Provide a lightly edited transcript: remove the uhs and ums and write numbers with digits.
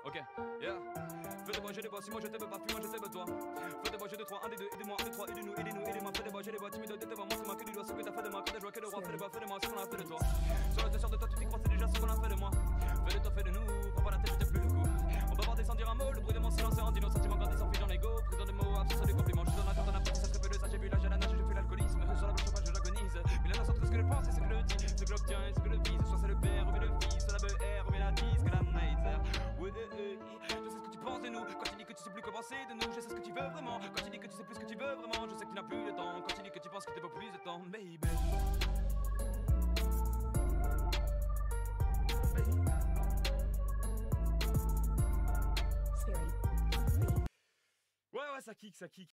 Ok, yeah. Fais des bois, j'ai des bois, si moi je t'aime pas, puis moi je t'aime toi. Fais des bois, j'ai deux, trois, un des deux, aidez-moi, un des trois, aidez-nous, aidez-nous, aidez-moi. Fais des bois, j'ai des bois, timide, t'étais moi, c'est moi que du doigt, ce que t'as fait de moi, que des joies, que de roi. Fais des bois, fais de moi, ce qu'on a fait de toi. Sur la testeur de toi, tu t'y crois, c'est déjà ce qu'on a fait de moi. Fais de toi, fais de nous, prends pas la tête, je t'ai plus le coup. On peut voir descendre un mot, le bruit de mon silence est en dino, sentiment gardé sans fil dans l'ego. Prison de mots, absence des compliments, je suis dans la carte, on a pris ça très peu de ça, j'ai vu l'âge à la nage, j'ai fait l'alcoolisme. Sur la blanche, je l'agonise. Mais là, ce que le pense, c'est ce que le dit, ce que l'obtient et ce que le vise. Soit c'est le père, ou bien le fils, soit la BR, ou bien la disque, la night. Ouais, je sais ce que tu penses de nous. Quand tu dis que tu sais plus que penser de nous, je sais ce que tu veux vraiment. Quand tu dis que tu sais plus ce que tu veux vraiment, je sais que tu n'as plus le temps. Quand tu dis que tu penses que t'es pas plus de temps, baby. Ouais, ça kick, ça kick.